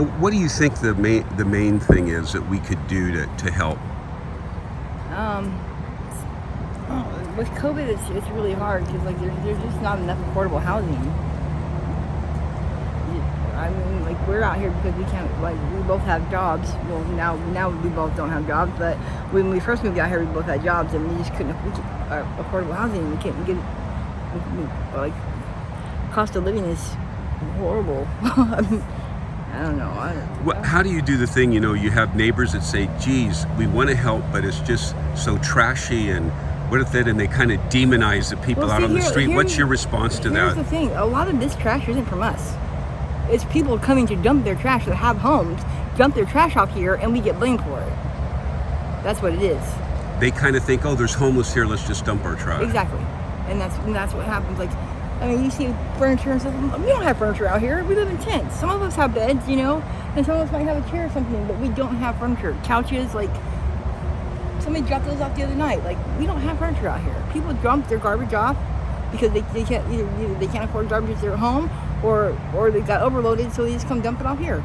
And what do you think the main thing is that we could do to help? With COVID, it's really hard because like there's just not enough affordable housing. I mean, like we're out here because we can't. Like we both have jobs. Well, now we both don't have jobs. But when we first moved out here, we both had jobs, and we just couldn't affordable housing. We couldn't get like cost of living is horrible. I mean, I don't know. How do you do the thing? You have neighbors that say, "Geez, we want to help, but it's just so trashy," and what if that? And they kind of demonize the people out on the street. What's your response to that? Here's the thing: a lot of this trash isn't from us. It's people coming to dump their trash that have homes, dump their trash off here, and we get blamed for it. That's what it is. They kind of think, "Oh, there's homeless here. Let's just dump our trash." Exactly, and that's what happens. Like, I mean, you see furniture and stuff. We don't have furniture out here. We live in tents. Some of us have beds, and some of us might have a chair or something, but we don't have furniture. Couches, like, somebody dropped those off the other night. Like, we don't have furniture out here. People dump their garbage off because they can't either they can't afford garbage at their home, or they got overloaded, so they just come dump it off here.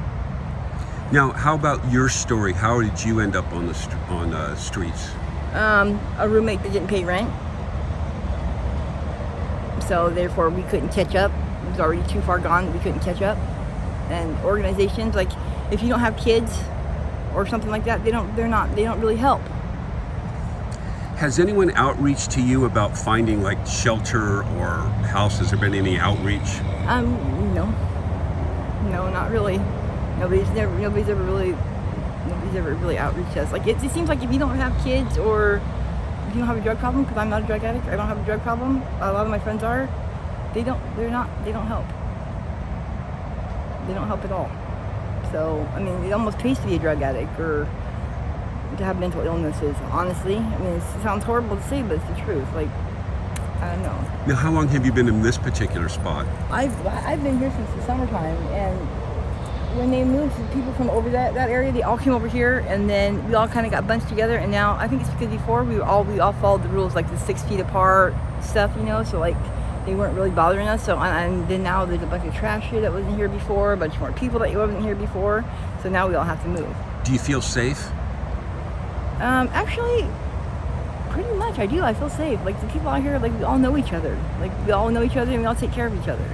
Now, how about your story? How did you end up on the streets? A roommate that didn't pay rent. So therefore we couldn't catch up. It was already too far gone that we couldn't catch up. And organizations, like if you don't have kids or something like that, they don't really help. Has anyone outreached to you about finding like shelter or house? Has there been any outreach? No, not really. Nobody's ever really outreached us. Like it seems like if you don't have kids or if you don't have a drug problem, because I'm not a drug addict, I don't have a drug problem. A lot of my friends are. They don't help. They don't help at all. So I mean, it almost pays to be a drug addict or to have mental illnesses. Honestly, I mean, it sounds horrible to say, but it's the truth. Like, I don't know. Now, how long have you been in this particular spot? I've been here since the summertime, and when they moved people from over that area, they all came over here, and then we all kind of got bunched together. And now I think it's because before we all followed the rules, like the 6 feet apart stuff, so like they weren't really bothering us. So and then now there's a bunch of trash here that wasn't here before, a bunch more people that wasn't here before. So now we all have to move. Do you feel safe? Actually, pretty much I do. I feel safe. Like the people out here, like we all know each other. Like we all know each other and we all take care of each other.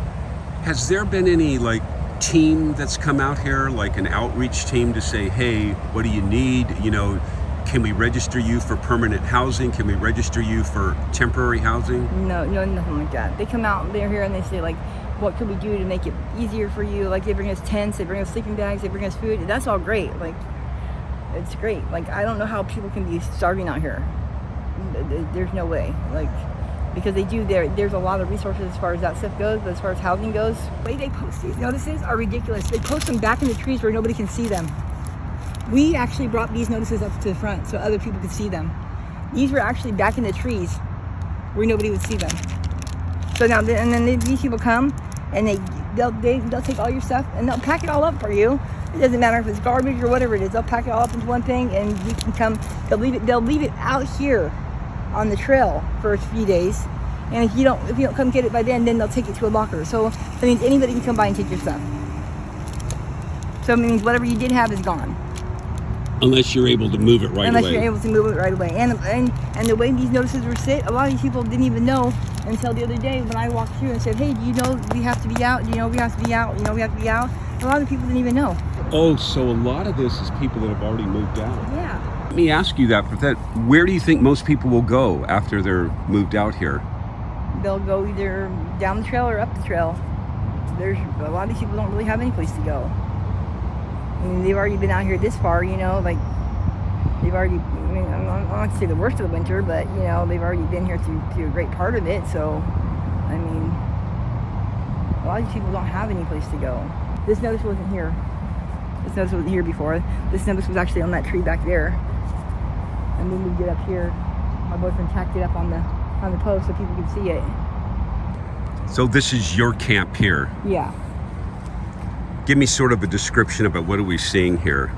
Has there been any like team that's come out here, like an outreach team to say, hey, what do you need? Can we register you for permanent housing? Can we register you for temporary housing? No, nothing like that. They come out, they're here and they say like, what could we do to make it easier for you? Like they bring us tents, they bring us sleeping bags, they bring us food. That's all great. Like, it's great. Like, I don't know how people can be starving out here. There's no way. Like, because they do, there's a lot of resources as far as that stuff goes, but as far as housing goes, the way they post these notices are ridiculous. They post them back in the trees where nobody can see them. We actually brought these notices up to the front so other people could see them. These were actually back in the trees where nobody would see them. So now, and then these people come and they'll take all your stuff and they'll pack it all up for you. It doesn't matter if it's garbage or whatever it is. They'll pack it all up into one thing and you can come. They'll leave it out here on the trail for a few days, and if you don't come get it by then they'll take it to a locker. So that means anybody can come by and take your stuff. So it means whatever you did have is gone. Unless you're able to move it right away. Unless you're able to move it right away. And the way these notices were set, a lot of these people didn't even know until the other day when I walked through and said, hey, do you know we have to be out? Do you know we have to be out? We have to be out? A lot of people didn't even know. Oh, so a lot of this is people that have already moved out. Yeah. Let me ask you that, where do you think most people will go after they're moved out here? They'll go either down the trail or up the trail. There's a lot of these people don't really have any place to go. I mean, they've already been out here this far, like they've already, I mean, I'm not going to say the worst of the winter, but they've already been here through a great part of it. So, I mean, a lot of these people don't have any place to go. This notice wasn't here. This notice wasn't here before. This notice was actually on that tree back there. And we moved it up here. My boyfriend tacked it up on the post so people could see it. So this is your camp here? Yeah. Give me sort of a description about what are we seeing here?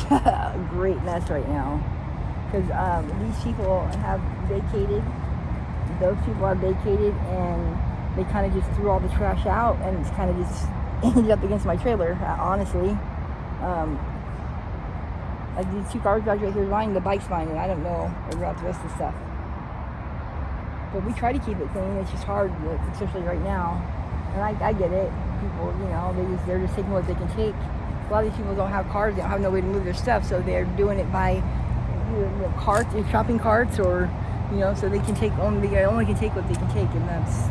A great mess right now. Because these people have vacated. Those people have vacated and they kind of just threw all the trash out and it's kind of just ended up against my trailer, honestly. Like these two cars back right here, mine, the bike's mine, and I don't know about the rest of the stuff. But we try to keep it clean. It's just hard, especially right now. And I get it. People, they're just taking what they can take. A lot of these people don't have cars. They don't have no way to move their stuff, so they're doing it by carts, shopping carts, or so they can they only can take what they can take, and that's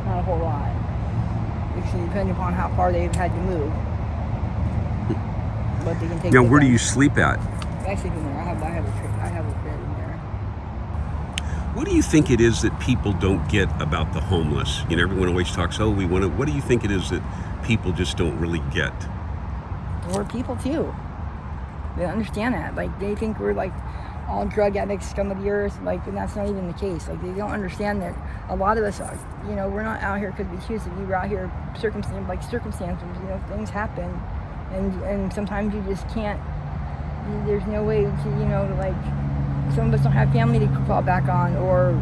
not a whole lot. Actually, depending upon how far they've had to move. But they can take. Now, where do you sleep at? I sleep in there. I have a bed in there. What do you think it is that people don't get about the homeless? Everyone always talks, we want to. What do you think it is that people just don't really get? We're people too. They don't understand that. Like, they think we're like all drug addicts, scum of the earth. Like, and that's not even the case. Like, they don't understand that a lot of us are. We're not out here because we choose to be. We're out here circumstances. Things happen, and sometimes you just can't. There's no way to like. Some of us don't have family to fall back on, or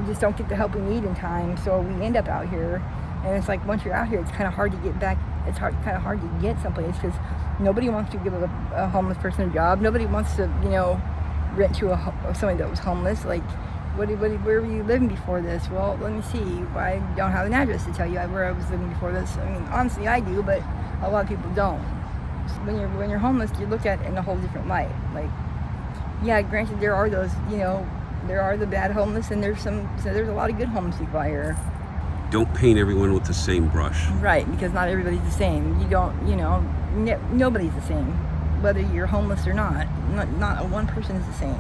just don't get the help we need in time. So we end up out here, and it's like once you're out here, it's kind of hard to get back. It's kind of hard to get someplace because nobody wants to give a homeless person a job. Nobody wants to rent to somebody that was homeless. Like, where were you living before this? Well, let me see. I don't have an address to tell you where I was living before this. I mean, honestly, I do, but a lot of people don't. When you're homeless, you look at it in a whole different light. Like, yeah, granted, there are those, there are the bad homeless, and there's a lot of good homeless people out here. Don't paint everyone with the same brush. Right, because not everybody's the same. You don't, nobody's the same, whether you're homeless or not. Not one person is the same.